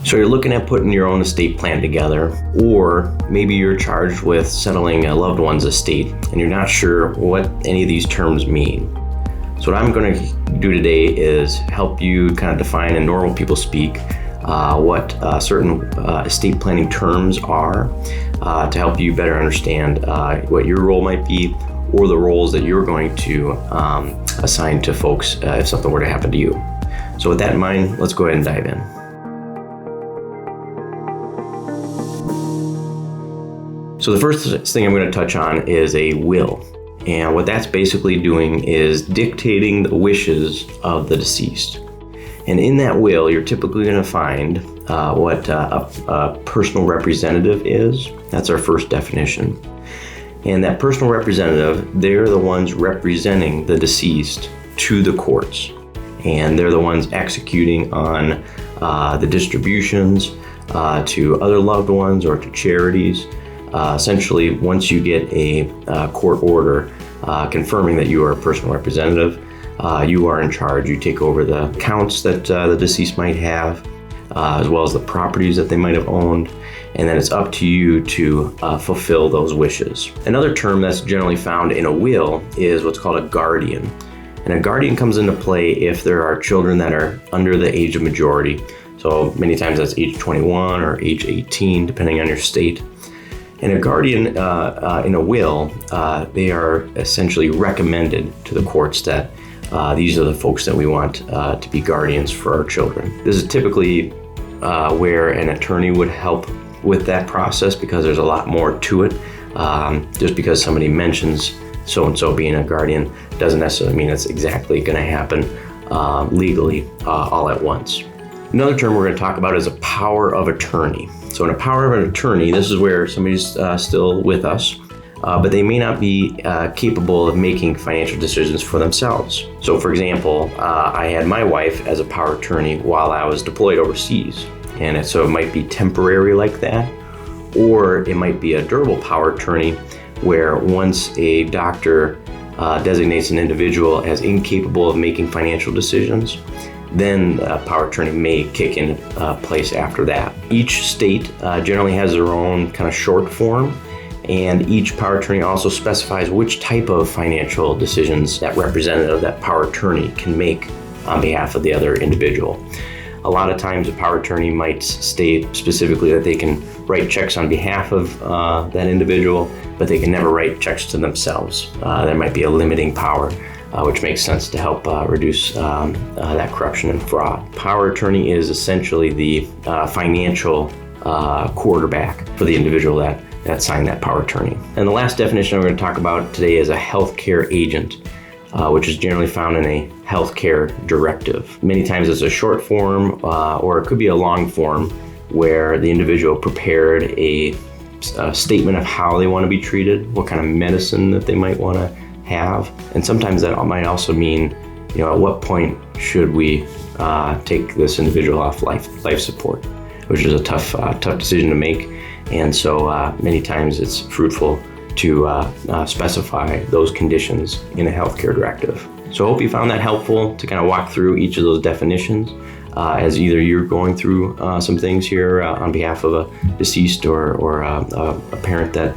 So you're looking at putting your own estate plan together, or maybe you're charged with settling a loved one's estate and you're not sure what any of these terms mean. So what I'm going to do today is help you kind of define in normal people speak what certain estate planning terms are to help you better understand what your role might be, or the roles that you're going to assign to folks if something were to happen to you. So with that in mind, let's go ahead and dive in. So the first thing I'm going to touch on is a will. And what that's basically doing is dictating the wishes of the deceased. And in that will, you're typically going to find what a personal representative is. That's our first definition. And that personal representative, they're the ones representing the deceased to the courts. And they're the ones executing on the distributions to other loved ones or to charities. Essentially, once you get a court order confirming that you are a personal representative, you are in charge. You take over the accounts that the deceased might have, as well as the properties that they might have owned, and then it's up to you to fulfill those wishes. Another term that's generally found in a will is what's called a guardian. And a guardian comes into play if there are children that are under the age of majority. So many times that's age 21 or age 18, depending on your state. And a guardian in a will, they are essentially recommended to the courts that these are the folks that we want to be guardians for our children. This is typically where an attorney would help with that process, because there's a lot more to it. Just because somebody mentions so-and-so being a guardian doesn't necessarily mean it's exactly going to happen legally all at once. Another term we're going to talk about is a power of attorney. So in a power of an attorney, this is where somebody's still with us, but they may not be capable of making financial decisions for themselves. So for example, I had my wife as a power of attorney while I was deployed overseas. And so it might be temporary like that, or it might be a durable power of attorney where once a doctor designates an individual as incapable of making financial decisions, then power of attorney may kick in place after that. Each state generally has their own kind of short form, and each power of attorney also specifies which type of financial decisions that representative, that power of attorney, can make on behalf of the other individual. A lot of times a power of attorney might state specifically that they can write checks on behalf of that individual, but they can never write checks to themselves. There might be a limiting power, which makes sense to help reduce that corruption and fraud. Power of attorney is essentially the financial quarterback for the individual that signed that power of attorney. And the last definition we're going to talk about today is a healthcare agent, which is generally found in a healthcare directive. Many times it's a short form, or it could be a long form, where the individual prepared a statement of how they want to be treated, what kind of medicine that they might want to have. And sometimes that might also mean, at what point should we take this individual off life support, which is a tough decision to make. And so many times it's fruitful to specify those conditions in a healthcare directive. So I hope you found that helpful to kind of walk through each of those definitions as either you're going through some things here on behalf of a deceased or a parent that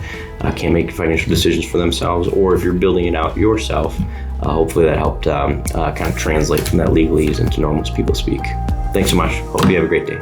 can't make financial decisions for themselves, or if you're building it out yourself. Hopefully that helped kind of translate from that legalese into normal people speak. Thanks so much. Hope you have a great day.